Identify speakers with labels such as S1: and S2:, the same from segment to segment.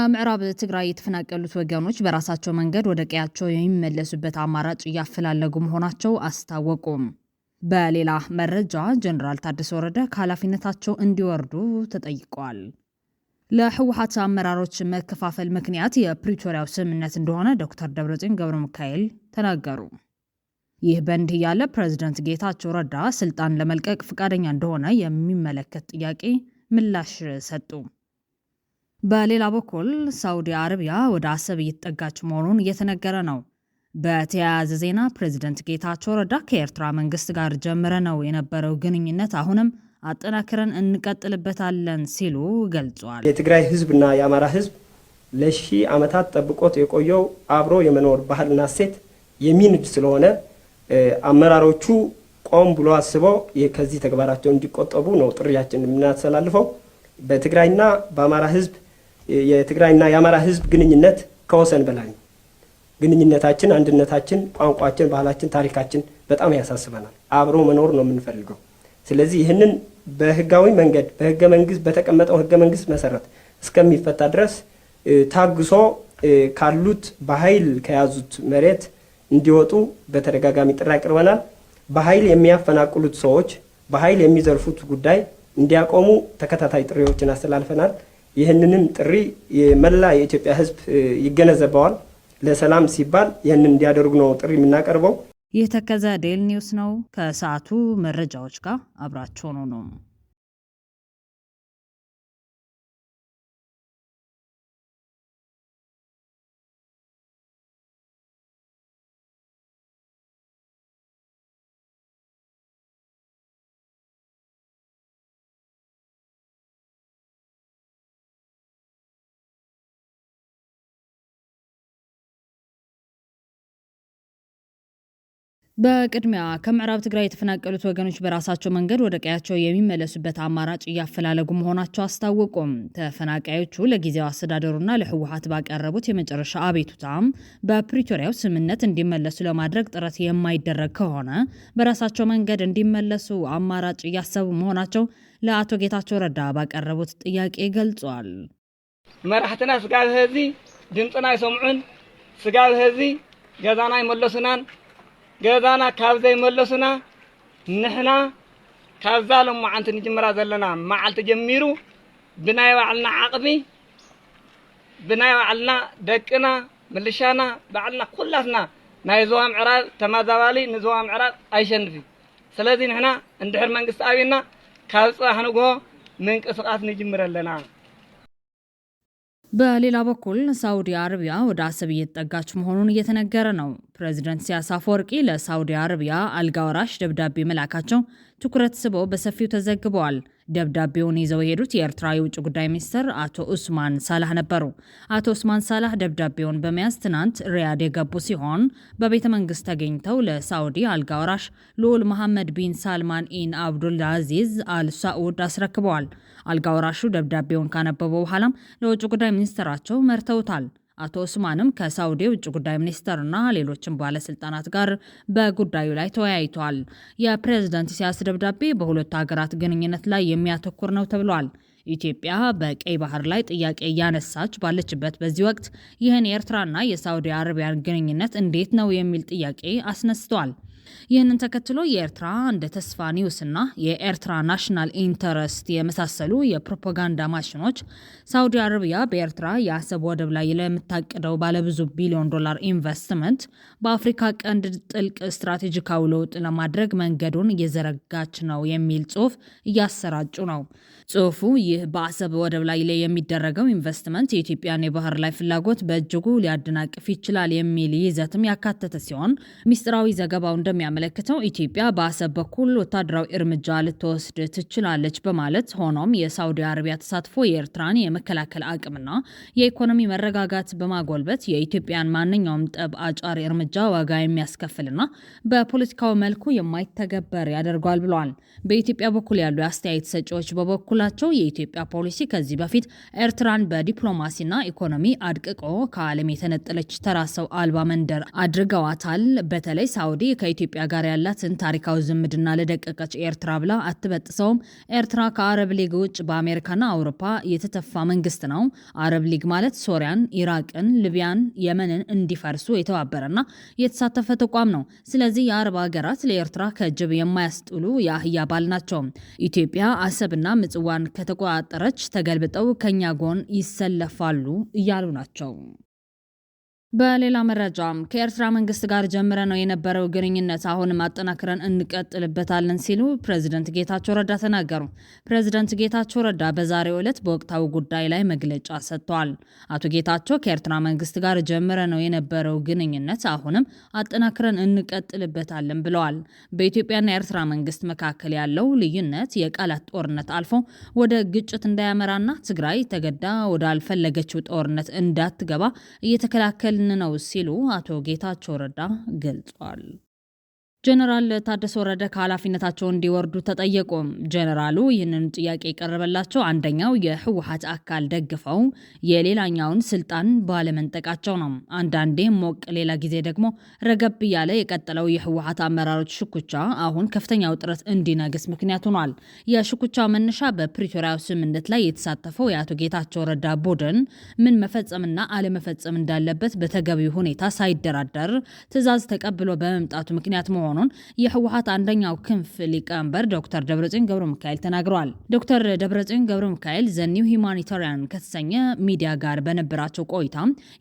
S1: ከምዕራብ ትግራይ የተፈናቀሉት ወገኖች በራሳቸው መንገድ ወደ ቀያቸው የሚመለሱበት አማራጭ እያፈላለጉ መሆናቸው አስታወቁም። በሌላ መረጃ ጀነራል ታደሰ ወረደ ከኃላፊነታቸው እንዲወርዱ ተጠይቀዋል። ለህወሓት አመራሮች መከፋፈል ምክንያት የፕሪቶሪያው ስምምነት እንደሆነ ዶክተር ደብረጽዮን ገብረሚካኤል ተናገሩ። ይህ በእንዲህ ያለ ፕሬዝዳንት ጌታቸው ረዳ ስልጣን ለመልቀቅ ፈቃደኛ እንደሆነ የሚመለከት ጥያቄ ምላሽ ሰጡ። በሌላ በኩል ሳውዲ አረቢያ ወደ አሰብ እየተጠጋች መሆኑን እየተነገረ ነው። በተያያዘ ዜና ፕሬዝዳንት ጌታቸው ረዳ ከኤርትራ መንግስት ጋር ጀምረ ነው የነበረው ግንኙነት አሁንም አጠናክረን እንቀጥልበታለን ሲሉ ገልጿል።
S2: የትግራይ ህዝብና የአማራ ህዝብ ለሺህ ዓመታት ጠብቆት የቆየው አብሮ የመኖር ባህልና እሴት የሚንድ ስለሆነ አመራሮቹ ቆም ብሎ አስበው ከዚህ ተግባራቸው እንዲቆጠቡ ነው ጥሪያችን የምናስተላልፈው። በትግራይና በአማራ ህዝብ የትግራይና የአማራ ህዝብ ግንኙነት ከወሰን በላይ ግንኙነታችን፣ አንድነታችን፣ ቋንቋችን፣ ባህላችን፣ ታሪካችን በጣም ያሳስበናል። አብሮ መኖር ነው የምንፈልገው። ስለዚህ ይህንን በህጋዊ መንገድ በህገ መንግስት በተቀመጠው ህገ መንግስት መሰረት እስከሚፈታ ድረስ ታግሶ ካሉት በኃይል ከያዙት መሬት እንዲወጡ በተደጋጋሚ ጥሪ አቅርበናል። በኃይል የሚያፈናቅሉት ሰዎች፣ በኃይል የሚዘርፉት ጉዳይ እንዲያቆሙ ተከታታይ ጥሪዎችን አስተላልፈናል። ይህንንም ጥሪ የመላ የኢትዮጵያ ህዝብ ይገነዘበዋል። ለሰላም ሲባል ይህንን እንዲያደርጉ ነው ጥሪ የምናቀርበው።
S1: ይህ ተከዘ ዴይሊ ኒውስ ነው። ከሰዓቱ መረጃዎች ጋር አብራችሁ ነው። በቅድሚያ ከምዕራብ ትግራይ የተፈናቀሉት ወገኖች በራሳቸው መንገድ ወደ ቀያቸው የሚመለሱበት አማራጭ እያፈላለጉ መሆናቸው አስታወቁም። ተፈናቃዮቹ ለጊዜው አስተዳደሩና ለህወሓት ባቀረቡት የመጨረሻ አቤቱታም በፕሪቶሪያው ስምምነት እንዲመለሱ ለማድረግ ጥረት የማይደረግ ከሆነ በራሳቸው መንገድ እንዲመለሱ አማራጭ እያሰቡ መሆናቸው ለአቶ ጌታቸው ረዳ ባቀረቡት ጥያቄ ገልጿል።
S3: መራሕትና ስጋብ ህዚ ድምፅና ይሰምዑን፣ ስጋብ ህዚ ገዛና ይመለሱናን፣ ገዛና ካብዘ ይመለሱና ንሕና ካብዛ ለማዓንቲ ንጅምራ ዘለና መዓልቲ ጀሚሩ ብናይ ባዕልና ዓቕሚ ብናይ ባዕልና ደቅና ምልሻና ባዕልና ኩላትና ናይ ዞባ ምዕራብ ተመዛባሊ ንዞባ ምዕራብ ኣይሸንፊ። ስለዚ ንሕና እንድሕር መንግስቲ ኣብና ካብ ፅባሕ ንግሆ ምንቅስቃስ ንጅምር ኣለና።
S1: በሌላ በኩል ሳውዲ አረቢያ ወደ አሰብ እየተጠጋች መሆኑን እየተነገረ ነው። ፕሬዝዳንት ኢሳያስ አፈወርቂ ለሳውዲ አረቢያ አልጋ ወራሽ ደብዳቤ መላካቸው ትኩረት ስበው በሰፊው ተዘግበዋል። ደብዳቤውን ይዘው የሄዱት የኤርትራ የውጭ ጉዳይ ሚኒስትር አቶ ኡስማን ሳላህ ነበሩ። አቶ ኡስማን ሳላህ ደብዳቤውን በመያዝ ትናንት ሪያድ የገቡ ሲሆን በቤተ መንግስት ተገኝተው ለሳውዲ አልጋ ወራሽ ልዑል መሐመድ ቢን ሳልማን ኢን አብዱል አዚዝ አል ሳዑድ አስረክበዋል። አልጋ ወራሹ ደብዳቤውን ካነበቡ በኋላም ለውጭ ጉዳይ ሚኒስትራቸው መርተውታል። አቶ ኡስማንም ከሳውዲ ውጭ ጉዳይ ሚኒስተርና ሌሎችም ባለስልጣናት ጋር በጉዳዩ ላይ ተወያይተዋል። የፕሬዝዳንት ኢሳያስ ደብዳቤ በሁለቱ ሀገራት ግንኙነት ላይ የሚያተኩር ነው ተብሏል። ኢትዮጵያ በቀይ ባህር ላይ ጥያቄ እያነሳች ባለችበት በዚህ ወቅት ይህን የኤርትራና የሳውዲ አረቢያን ግንኙነት እንዴት ነው የሚል ጥያቄ አስነስተዋል። ይህንን ተከትሎ የኤርትራ እንደ ተስፋ ኒውስና የኤርትራ ናሽናል ኢንተረስት የመሳሰሉ የፕሮፓጋንዳ ማሽኖች ሳውዲ አረቢያ በኤርትራ የአሰብ ወደብ ላይ ለምታቅደው ባለብዙ ቢሊዮን ዶላር ኢንቨስትመንት በአፍሪካ ቀንድ ጥልቅ ስትራቴጂካዊ ለውጥ ለማድረግ መንገዱን እየዘረጋች ነው የሚል ጽሑፍ እያሰራጩ ነው። ጽሑፉ ይህ በአሰብ ወደብ ላይ የሚደረገው ኢንቨስትመንት የኢትዮጵያን የባህር ላይ ፍላጎት በእጅጉ ሊያደናቅፍ ይችላል የሚል ይዘትም ያካተተ ሲሆን ሚስጥራዊ ዘገባው እንደሚያመለክተው ኢትዮጵያ በአሰብ በኩል ወታደራዊ እርምጃ ልትወስድ ትችላለች በማለት ሆኖም የሳውዲ አረቢያ ተሳትፎ የኤርትራን የመከላከል አቅምና የኢኮኖሚ መረጋጋት በማጎልበት የኢትዮጵያን ማንኛውም ጠብ አጫሪ እርምጃ ዋጋ የሚያስከፍልና በፖለቲካዊ መልኩ የማይተገበር ያደርጓል ብለዋል። በኢትዮጵያ በኩል ያሉ አስተያየት ሰጪዎች በበኩላቸው የኢትዮጵያ ፖሊሲ ከዚህ በፊት ኤርትራን በዲፕሎማሲና ኢኮኖሚ አድቅቆ ከዓለም የተነጠለች ተራ ሰው አልባ መንደር አድርገዋታል። በተለይ ሳውዲ ከኢትዮጵያ ከኢትዮጵያ ጋር ያላትን ታሪካዊ ዝምድና ለደቀቀች ኤርትራ ብላ አትበጥሰውም። ኤርትራ ከአረብ ሊግ ውጭ በአሜሪካና አውሮፓ የተተፋ መንግስት ነው። አረብ ሊግ ማለት ሶሪያን፣ ኢራቅን፣ ሊቢያን፣ የመንን እንዲፈርሱ የተባበረና የተሳተፈ ተቋም ነው። ስለዚህ የአረብ ሀገራት ለኤርትራ ከጅብ የማያስጥሉ የአህያ ባል ናቸው። ኢትዮጵያ አሰብና ምጽዋን ከተቆጣጠረች ተገልብጠው ከኛ ጎን ይሰለፋሉ እያሉ ናቸው። በሌላ መረጃ ከኤርትራ መንግስት ጋር ጀምረ ነው የነበረው ግንኙነት አሁንም አጠናክረን እንቀጥልበታለን ሲሉ ፕሬዝዳንት ጌታቸው ረዳ ተናገሩ። ፕሬዝዳንት ጌታቸው ረዳ በዛሬው ዕለት በወቅታዊ ጉዳይ ላይ መግለጫ ሰጥተዋል። አቶ ጌታቸው ከኤርትራ መንግስት ጋር ጀምረ ነው የነበረው ግንኙነት አሁንም አጠናክረን እንቀጥልበታለን ብለዋል። በኢትዮጵያና ኤርትራ መንግስት መካከል ያለው ልዩነት የቃላት ጦርነት አልፎ ወደ ግጭት እንዳያመራና ትግራይ ተገዳ ወደ አልፈለገችው ጦርነት እንዳትገባ እየተከላከለ ነው ሲሉ አቶ ጌታቸው ረዳ ገልጿል። ጀነራል ታደሰ ወረደ ከኃላፊነታቸው እንዲወርዱ ተጠየቁ። ጀነራሉ ይህንን ጥያቄ የቀረበላቸው አንደኛው የህወሓት አካል ደግፈው የሌላኛውን ስልጣን ባለመንጠቃቸው ነው። አንዳንዴ ሞቅ ሌላ ጊዜ ደግሞ ረገብ ያለ የቀጠለው የህወሓት አመራሮች ሽኩቻ አሁን ከፍተኛ ውጥረት እንዲነግስ ምክንያት ሆኗል። የሽኩቻ መነሻ በፕሪቶሪያው ስምምነት ላይ የተሳተፈው የአቶ ጌታቸው ረዳ ቡድን ምን መፈጸምና አለመፈጸም እንዳለበት በተገቢው ሁኔታ ሳይደራደር ትዕዛዝ ተቀብሎ በመምጣቱ ምክንያት መሆኑ የህወሓት አንደኛው ክንፍ ሊቀመንበር ዶክተር ደብረጽዮን ገብረ ሚካኤል ተናግረዋል። ዶክተር ደብረጽዮን ገብረ ሚካኤል ዘኒው ሂውማኒታሪያን ከተሰኘ ሚዲያ ጋር በነበራቸው ቆይታ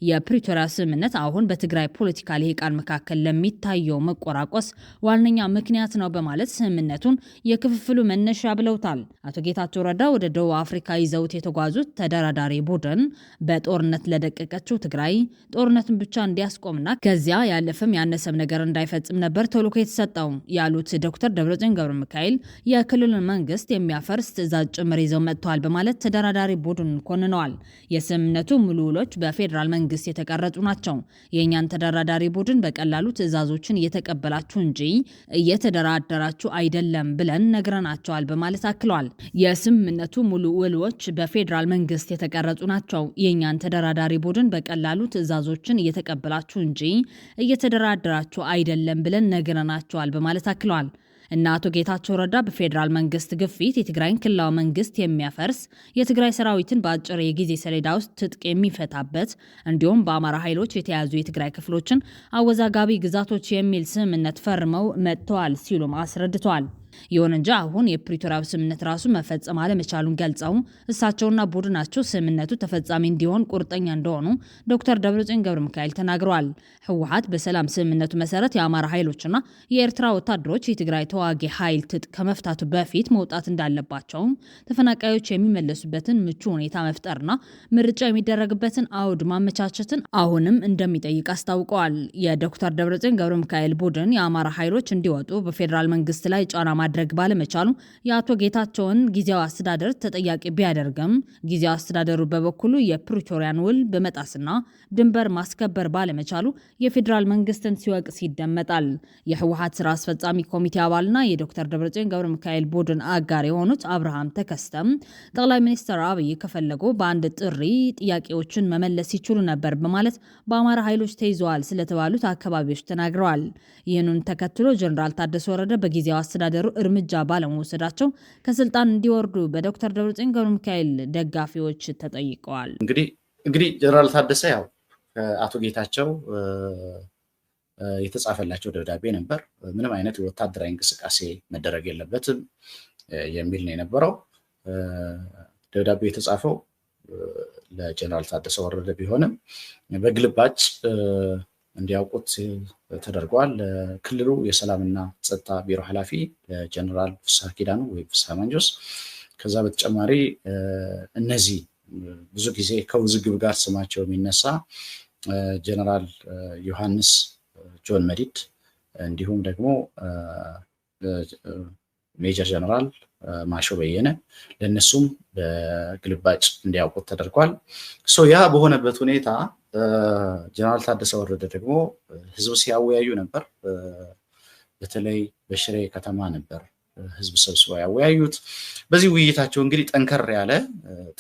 S1: የፕሪቶሪያ ስምምነት አሁን በትግራይ ፖለቲካ ልሂቃን መካከል ለሚታየው መቆራቆስ ዋነኛ ምክንያት ነው በማለት ስምምነቱን የክፍፍሉ መነሻ ብለውታል። አቶ ጌታቸው ረዳ ወደ ደቡብ አፍሪካ ይዘውት የተጓዙት ተደራዳሪ ቡድን በጦርነት ለደቀቀችው ትግራይ ጦርነትን ብቻ እንዲያስቆምና ከዚያ ያለፈም ያነሰም ነገር እንዳይፈጽም ነበር ተልዕኮ የተሰጠው ያሉት ዶክተር ደብረጽዮን ገብረ ሚካኤል የክልሉን መንግስት የሚያፈርስ ትዕዛዝ ጭምር ይዘው መጥተዋል በማለት ተደራዳሪ ቡድን ኮንነዋል። የስምምነቱ ሙሉ ውሎች በፌዴራል መንግስት የተቀረጹ ናቸው። የእኛን ተደራዳሪ ቡድን በቀላሉ ትዕዛዞችን እየተቀበላችሁ እንጂ እየተደራደራችሁ አይደለም ብለን ነግረናቸዋል በማለት አክለዋል። የስምምነቱ ሙሉ ውሎች በፌዴራል መንግስት የተቀረጹ ናቸው። የእኛን ተደራዳሪ ቡድን በቀላሉ ትዕዛዞችን እየተቀበላችሁ እንጂ እየተደራደራችሁ አይደለም ብለን ነግረናቸዋል በማለት አክለዋል። እና አቶ ጌታቸው ረዳ በፌዴራል መንግስት ግፊት የትግራይን ክልላዊ መንግስት የሚያፈርስ የትግራይ ሰራዊትን በአጭር የጊዜ ሰሌዳ ውስጥ ትጥቅ የሚፈታበት እንዲሁም በአማራ ኃይሎች የተያዙ የትግራይ ክፍሎችን አወዛጋቢ ግዛቶች የሚል ስምምነት ፈርመው መጥተዋል ሲሉም አስረድተዋል። ይሁን እንጂ አሁን የፕሪቶሪያው ስምምነት ራሱ መፈጸም አለመቻሉን ገልጸው እሳቸውና ቡድናቸው ስምምነቱ ተፈጻሚ እንዲሆን ቁርጠኛ እንደሆኑ ዶክተር ደብረጽዮን ገብረ ሚካኤል ተናግረዋል። ህወሓት በሰላም ስምምነቱ መሰረት የአማራ ኃይሎችና የኤርትራ ወታደሮች የትግራይ ተዋጊ ኃይል ትጥቅ ከመፍታቱ በፊት መውጣት እንዳለባቸው፣ ተፈናቃዮች የሚመለሱበትን ምቹ ሁኔታ መፍጠርና ምርጫ የሚደረግበትን አውድ ማመቻቸትን አሁንም እንደሚጠይቅ አስታውቀዋል። የዶክተር ደብረጽዮን ገብረ ሚካኤል ቡድን የአማራ ኃይሎች እንዲወጡ በፌዴራል መንግስት ላይ ጫና ማድረግ ባለመቻሉ የአቶ ጌታቸውን ጊዜያዊ አስተዳደር ተጠያቂ ቢያደርግም ጊዜያዊ አስተዳደሩ በበኩሉ የፕሪቶሪያን ውል በመጣስና ድንበር ማስከበር ባለመቻሉ የፌዴራል መንግስትን ሲወቅስ ይደመጣል። የህወሓት ስራ አስፈጻሚ ኮሚቴ አባልና የዶክተር ደብረጽዮን ገብረ ሚካኤል ቡድን አጋር የሆኑት አብርሃም ተከስተም ጠቅላይ ሚኒስትር አብይ ከፈለጉ በአንድ ጥሪ ጥያቄዎችን መመለስ ይችሉ ነበር በማለት በአማራ ኃይሎች ተይዘዋል ስለተባሉት አካባቢዎች ተናግረዋል። ይህንን ተከትሎ ጀነራል ታደሰ ወረደ በጊዜያዊ አስተዳደሩ እርምጃ ባለመወሰዳቸው ከስልጣን እንዲወርዱ በዶክተር ደብረጽዮን ገብረ ሚካኤል ደጋፊዎች ተጠይቀዋል።
S4: እንግዲህ ጀነራል ታደሰ ያው አቶ ጌታቸው የተጻፈላቸው ደብዳቤ ነበር። ምንም አይነት ወታደራዊ እንቅስቃሴ መደረግ የለበትም የሚል ነው የነበረው። ደብዳቤው የተጻፈው ለጀነራል ታደሰ ወረደ ቢሆንም በግልባጭ እንዲያውቁት ተደርጓል። ክልሉ የሰላምና ጸጥታ ቢሮ ኃላፊ ጀነራል ፍስሐ ኪዳኑ ወይ ፍስሐ ማንጆስ። ከዛ በተጨማሪ እነዚህ ብዙ ጊዜ ከውዝግብ ጋር ስማቸው የሚነሳ ጀነራል ዮሐንስ ጆን መዲድ እንዲሁም ደግሞ ሜጀር ጀነራል ማሾ በየነ ለነሱም በግልባጭ እንዲያውቁት ተደርጓል። ያ በሆነበት ሁኔታ ጀነራል ታደሰ ወረደ ደግሞ ህዝብ ሲያወያዩ ነበር። በተለይ በሽሬ ከተማ ነበር ህዝብ ሰብስበው ያወያዩት። በዚህ ውይይታቸው እንግዲህ ጠንከር ያለ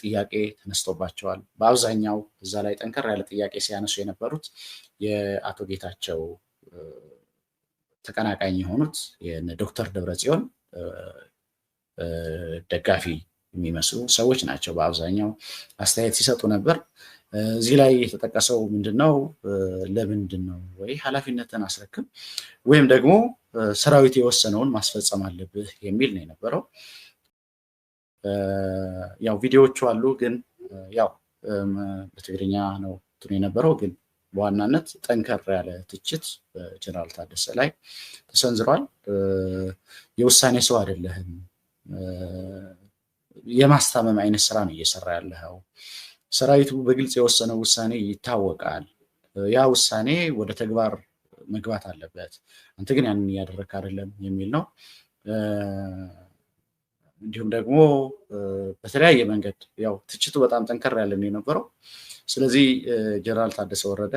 S4: ጥያቄ ተነስቶባቸዋል። በአብዛኛው እዛ ላይ ጠንከር ያለ ጥያቄ ሲያነሱ የነበሩት የአቶ ጌታቸው ተቀናቃኝ የሆኑት የዶክተር ደብረጽዮን ደጋፊ የሚመስሉ ሰዎች ናቸው በአብዛኛው አስተያየት ሲሰጡ ነበር። እዚህ ላይ የተጠቀሰው ምንድነው ለምንድነው ወይ ኃላፊነትን አስረክም ወይም ደግሞ ሰራዊት የወሰነውን ማስፈጸም አለብህ የሚል ነው የነበረው። ያው ቪዲዮዎቹ አሉ ግን ያው በትግርኛ ነው የነበረው ግን በዋናነት ጠንከር ያለ ትችት በጀነራል ታደሰ ላይ ተሰንዝሯል። የውሳኔ ሰው አይደለህም፣ የማስታመም አይነት ስራ ነው እየሰራ ያለው። ሰራዊቱ በግልጽ የወሰነው ውሳኔ ይታወቃል። ያ ውሳኔ ወደ ተግባር መግባት አለበት። አንተ ግን ያንን እያደረክ አይደለም የሚል ነው። እንዲሁም ደግሞ በተለያየ መንገድ ያው ትችቱ በጣም ጠንከር ያለ ነው የነበረው። ስለዚህ ጀነራል ታደሰ ወረደ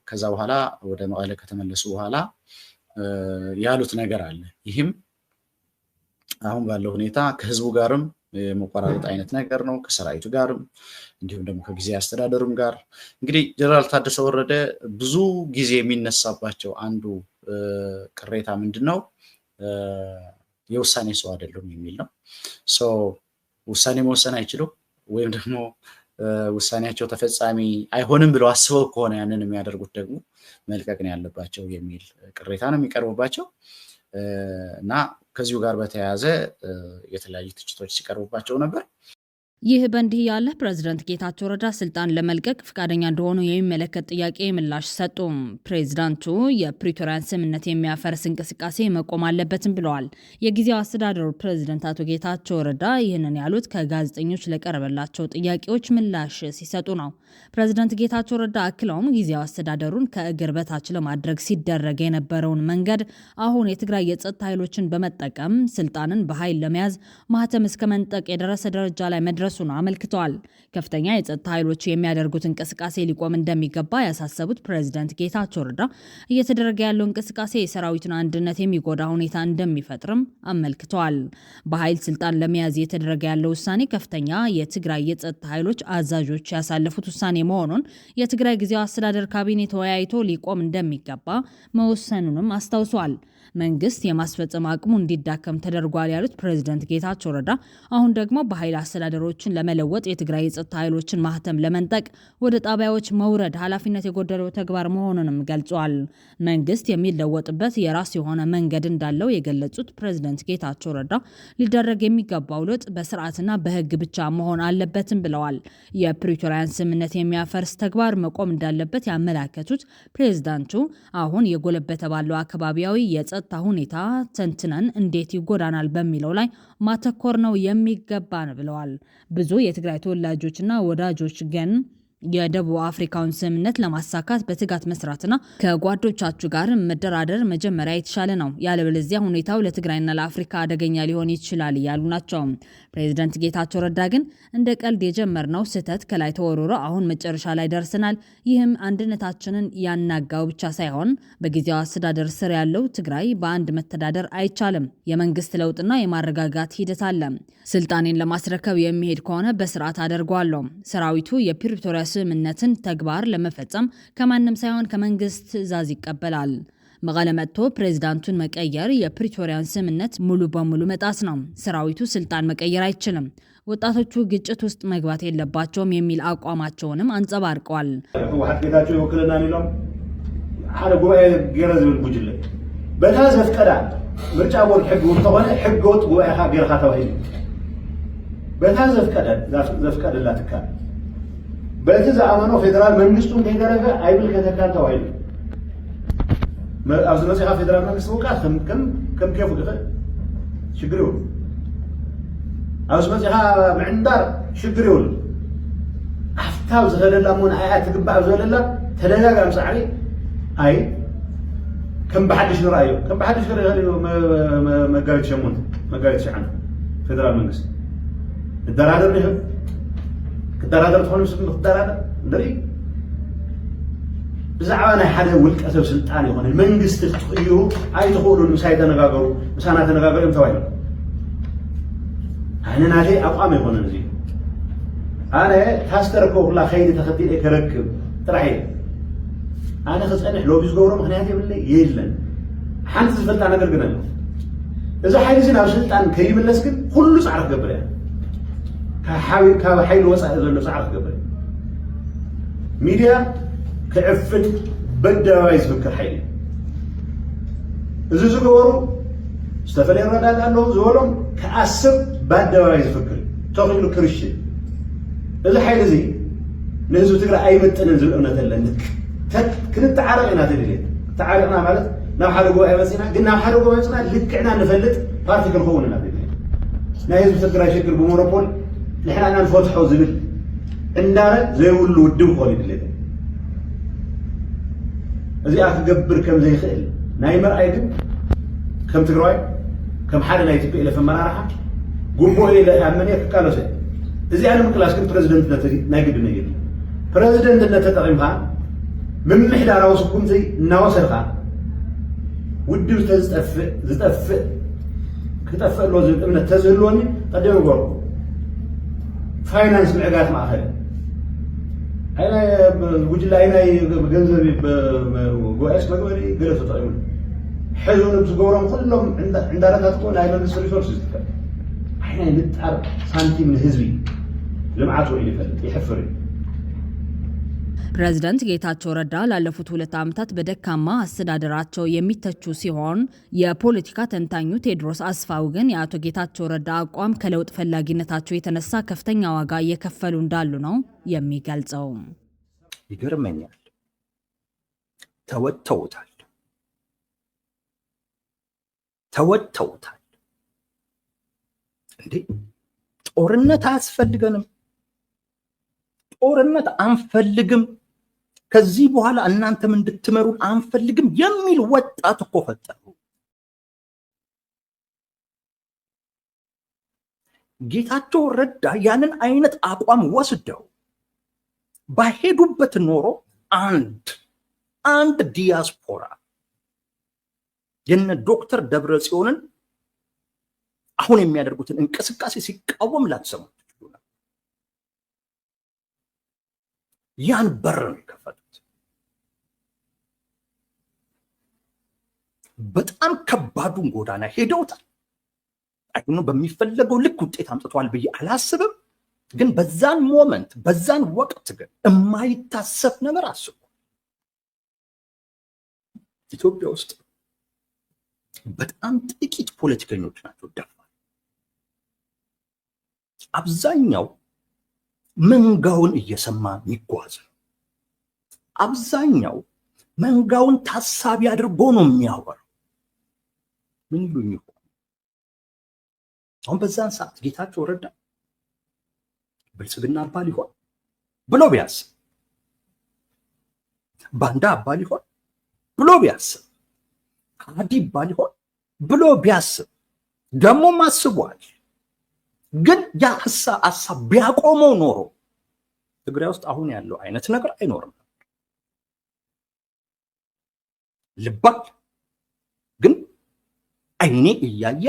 S4: ከዛ በኋላ ወደ መቀለ ከተመለሱ በኋላ ያሉት ነገር አለ። ይህም አሁን ባለው ሁኔታ ከህዝቡ ጋርም የመቆራረጥ አይነት ነገር ነው፣ ከሰራዊቱ ጋርም እንዲሁም ደግሞ ከጊዜያዊ አስተዳደሩም ጋር። እንግዲህ ጀነራል ታደሰ ወረደ ብዙ ጊዜ የሚነሳባቸው አንዱ ቅሬታ ምንድነው የውሳኔ ሰው አይደሉም የሚል ነው። ውሳኔ መወሰን አይችሉም ወይም ደግሞ ውሳኔያቸው ተፈጻሚ አይሆንም ብለው አስበው ከሆነ ያንን የሚያደርጉት ደግሞ መልቀቅ ነው ያለባቸው የሚል ቅሬታ ነው የሚቀርቡባቸው እና ከዚሁ ጋር በተያያዘ የተለያዩ ትችቶች ሲቀርቡባቸው ነበር።
S1: ይህ በእንዲህ ያለ ፕሬዝዳንት ጌታቸው ረዳ ስልጣን ለመልቀቅ ፈቃደኛ እንደሆኑ የሚመለከት ጥያቄ ምላሽ ሰጡ። ፕሬዝዳንቱ የፕሪቶሪያን ስምምነት የሚያፈርስ እንቅስቃሴ መቆም አለበትም ብለዋል። የጊዜያዊ አስተዳደሩ ፕሬዝዳንት አቶ ጌታቸው ረዳ ይህንን ያሉት ከጋዜጠኞች ለቀረበላቸው ጥያቄዎች ምላሽ ሲሰጡ ነው። ፕሬዝዳንት ጌታቸው ረዳ አክለውም ጊዜያዊ አስተዳደሩን ከእግር በታች ለማድረግ ሲደረግ የነበረውን መንገድ አሁን የትግራይ የጸጥታ ኃይሎችን በመጠቀም ስልጣንን በኃይል ለመያዝ ማህተም እስከ መንጠቅ የደረሰ ደረጃ ላይ መድረሱን አመልክተዋል። ከፍተኛ የጸጥታ ኃይሎች የሚያደርጉት እንቅስቃሴ ሊቆም እንደሚገባ ያሳሰቡት ፕሬዝዳንት ጌታቸው ረዳ እየተደረገ ያለው እንቅስቃሴ የሰራዊቱን አንድነት የሚጎዳ ሁኔታ እንደሚፈጥርም አመልክተዋል። በኃይል ስልጣን ለመያዝ እየተደረገ ያለው ውሳኔ ከፍተኛ የትግራይ የጸጥታ ኃይሎች አዛዦች ያሳለፉት ውሳኔ መሆኑን የትግራይ ጊዜያዊ አስተዳደር ካቢኔ ተወያይቶ ሊቆም እንደሚገባ መወሰኑንም አስታውሷል። መንግስት የማስፈጸም አቅሙ እንዲዳከም ተደርጓል ያሉት ፕሬዝዳንት ጌታቸው ረዳ አሁን ደግሞ በኃይል አስተዳደሮችን ለመለወጥ የትግራይ የጸጥታ ኃይሎችን ማህተም ለመንጠቅ ወደ ጣቢያዎች መውረድ ኃላፊነት የጎደለው ተግባር መሆኑንም ገልጿል። መንግስት የሚለወጥበት የራስ የሆነ መንገድ እንዳለው የገለጹት ፕሬዝዳንት ጌታቸው ረዳ ሊደረግ የሚገባው ለውጥ በስርዓትና በህግ ብቻ መሆን አለበትም ብለዋል። የፕሪቶሪያን ስምምነት የሚያፈርስ ተግባር መቆም እንዳለበት ያመላከቱት ፕሬዝዳንቱ አሁን የጎለበተ ባለው አካባቢያዊ የጸጥታ ሁኔታ ተንትነን እንዴት ይጎዳናል በሚለው ላይ ማተኮር ነው የሚገባን ብለዋል። ብዙ የትግራይ ተወላጆችና ወዳጆች ግን የደቡብ አፍሪካውን ስምምነት ለማሳካት በትጋት መስራትና ከጓዶቻችሁ ጋር መደራደር መጀመሪያ የተሻለ ነው፣ ያለበለዚያ ሁኔታው ለትግራይና ለአፍሪካ አደገኛ ሊሆን ይችላል እያሉ ናቸው። ፕሬዝዳንት ጌታቸው ረዳ ግን እንደ ቀልድ የጀመርነው ስህተት ከላይ ተወርሮ አሁን መጨረሻ ላይ ደርሰናል። ይህም አንድነታችንን ያናጋው ብቻ ሳይሆን በጊዜያዊ አስተዳደር ስር ያለው ትግራይ በአንድ መተዳደር አይቻልም። የመንግስት ለውጥና የማረጋጋት ሂደት አለ። ስልጣኔን ለማስረከብ የሚሄድ ከሆነ በስርዓት አደርገዋለሁ። ሰራዊቱ የፕሪቶሪያ ስምምነትን ተግባር ለመፈጸም ከማንም ሳይሆን ከመንግስት ትዕዛዝ ይቀበላል። መቀለ መጥቶ ፕሬዝዳንቱን መቀየር የፕሪቶሪያን ስምምነት ሙሉ በሙሉ መጣስ ነው። ሰራዊቱ ስልጣን መቀየር አይችልም። ወጣቶቹ ግጭት ውስጥ መግባት የለባቸውም የሚል አቋማቸውንም አንጸባርቀዋል።
S5: ህወሓት ጌታቸው ይወክለና ሊሎም ሓደ ጉባኤ ገይረ ዝብል ጉጅለ በታ ዘፍቀዳ ምርጫ ቦርድ ሕጊ ተሆነ ሕገ ወጥ ጉባኤ ገይርካ ተባሂሉ በታ ዘፍቀደላ ትካል በእቲ ዝኣመኖ ፌደራል መንግስቱ ከይደረገ ኣይምልከተካን ተባሂሉ ኣብዚ መፅኻ ፌደራል መንግስቲ ውቃት ከም ከይፉ ይኽእል ሽግር ይብሉ ኣብዚ መፅኻ ምዕንዳር ሽግር ይብሉ ኣፍታብ ዝኸደላ እሞን ኣያ ትግባእ ዝበለላ ተደጋጋሚ ፃዕሪ ኣይ ከም ብሓድሽ ንርአዮ ከም ብሓድሽ ክርኢ ይኽእል እዩ መጋቢት 8 መጋቢት 9 ፌደራል መንግስቲ ክደራደር ይኽእል ክደራደር ትኾኑ ምስሉ ክደራደር ንርኢ ብዛዕባ ናይ ሓደ ውልቀ ሰብ ስልጣን ይኾነ መንግስቲ ክትቕይሩ ኣይትኽእሉን ምሳይ ተነጋገሩ ምሳና ተነጋገሩ እዮም ተባሂሎም ኣነ ናተይ ኣቋም ኣይኮነን እዚ ኣነ ታስተረከቡ ኩላ ከይዲ ተኸቲለ ከረክብ ጥራሕ እየ ኣነ ክፀንሕ ሎቢ ዝገብሮ ምክንያት የብለይ የለን حنت زفلت أنا قرقنا إذا حيل زين أرسلت عن كريم النسكن كله صعب قبل كحيل وسع إذا صعب قبل ميديا كعفن بدأ يسبك حيل إذا زقورو استفل الرداد عنه زولهم كأسر بدأ يسبك تقول كريشة إذا حيل زين نزول تقرأ أي متن نزول أنا تلنك كنت تعارقنا تدري تعارقنا مالت ناو حرقوا أي مسينا قلنا حرقوا مسينا لكعنا نفلت بارتك الخوننا تدري نايز بتقرأ شكل بمونوبول نحن أنا نفتحوا زبل عندنا زي ولو الدم خالد اللي زي أكبر كم زي خيل نايمر أيضا كم تقرأي كم حدا نايتبي إلى فما راحة قوموا إلى أمنية كانوا زي زي أنا مكلاس كنت بريزيدنت نتري ناقد نيجي بريزيدنت نتتعلمها من محدة راسكم زي نواصلها ودي تزتفق كتفق لو زي من التزهلوني قديم يقول فاينانس معقات مع خير أنا وجد لي أنا بجنزبي بقواش ما قولي قلت طيب حلو نبزقورهم كلهم عندنا تكون هاي من الريسورسز إحنا نتعرف سنتي من هزبي لمعاته اللي فلت يحفري
S1: ፕሬዝዳንት ጌታቸው ረዳ ላለፉት 2 ዓመታት በደካማ አስተዳደራቸው የሚተቹ ሲሆን የፖለቲካ ተንታኙ ቴድሮስ አስፋው ግን የአቶ ጌታቸው ረዳ አቋም ከለውጥ ፈላጊነታቸው የተነሳ ከፍተኛ ዋጋ እየከፈሉ እንዳሉ ነው የሚገልጸው።
S6: ይገርመኛል። ተወጥተውታል እንዴ ጦርነት አያስፈልገንም፣ ጦርነት አንፈልግም፣ ከዚህ በኋላ እናንተም እንድትመሩን አንፈልግም የሚል ወጣት እኮ ፈጠሩ። ጌታቸው ረዳ ያንን አይነት አቋም ወስደው ባሄዱበት ኖሮ አንድ ዲያስፖራ የነ ዶክተር ደብረጽዮንን አሁን የሚያደርጉትን እንቅስቃሴ ሲቃወም ላትሰሙ ትችላላችሁ። ያን በር ነው የከፈቱት። በጣም ከባዱን ጎዳና ሄደውታል። አይኑ በሚፈለገው ልክ ውጤት አምጥቷል ብዬ አላስብም። ግን በዛን ሞመንት በዛን ወቅት ግን የማይታሰብ ነገር አስቡ። ኢትዮጵያ ውስጥ በጣም ጥቂት ፖለቲከኞች ናቸው ደፋር። አብዛኛው መንጋውን እየሰማ የሚጓዝ ነው። አብዛኛው መንጋውን ታሳቢ አድርጎ ነው የሚያወራው። ምን ይሉኝ ይሆን? አሁን በዛን ሰዓት ጌታቸው ረዳ ብልጽግና አባል ይሆን ብሎ ቢያስብ፣ ባንዳ አባል ይሆን ብሎ ቢያስብ፣ ካዲ አባል ይሆን ብሎ ቢያስብ ደሞም አስቧል። ግን ያ ሐሳብ ቢያቆመው ኖሮ ትግራይ ውስጥ አሁን ያለው አይነት ነገር አይኖርም። ልባል ግን አይኔ እያየ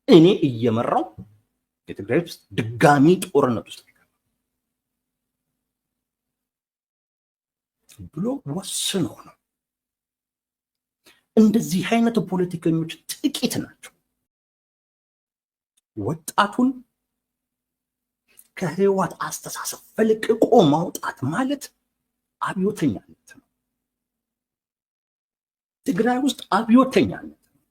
S6: እኔ እየመራው የትግራይ ውስጥ ድጋሚ ጦርነት ውስጥ ብሎ ወስኖ ነው። እንደዚህ አይነት ፖለቲከኞች ጥቂት ናቸው። ወጣቱን ከህይወት አስተሳሰብ ፈልቅቆ ማውጣት ማለት አብዮተኛነት ነው። ትግራይ ውስጥ አብዮተኛነት ነው።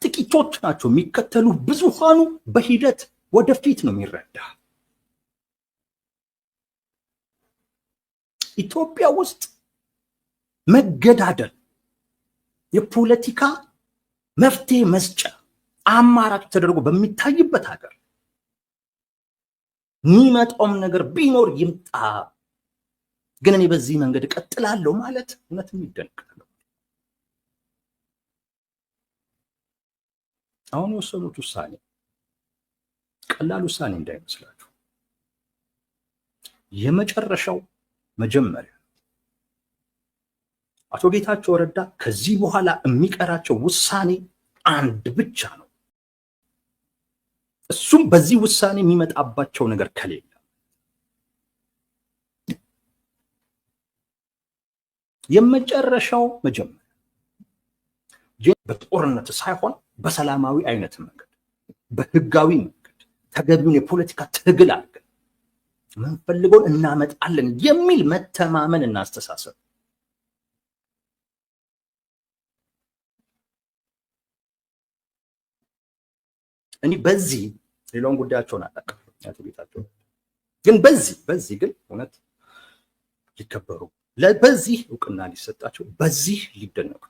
S6: ጥቂቶች ናቸው የሚከተሉ፣ ብዙሃኑ በሂደት ወደፊት ነው የሚረዳ። ኢትዮጵያ ውስጥ መገዳደል የፖለቲካ መፍትሄ መስጫ አማራጭ ተደርጎ በሚታይበት ሀገር የሚመጣውም ነገር ቢኖር ይምጣ፣ ግን እኔ በዚህ መንገድ እቀጥላለሁ ማለት እውነት የሚደንቅ ነው። አሁን የወሰኑት ውሳኔ ቀላል ውሳኔ እንዳይመስላችሁ። የመጨረሻው መጀመሪያ አቶ ጌታቸው ረዳ ከዚህ በኋላ የሚቀራቸው ውሳኔ አንድ ብቻ ነው። እሱም በዚህ ውሳኔ የሚመጣባቸው ነገር ከሌለ የመጨረሻው መጀመሪያ በጦርነት ሳይሆን በሰላማዊ አይነት መንገድ በህጋዊ መንገድ ተገቢውን የፖለቲካ ትግል አድርገን ምንፈልገውን እናመጣለን የሚል መተማመን እና አስተሳሰብ እኔ በዚህ ሌላውን ጉዳያቸውን አላውቅም ያቱ ቤታቸው ግን በዚህ ግን እውነት ሊከበሩ በዚህ እውቅና ሊሰጣቸው በዚህ ሊደነቁ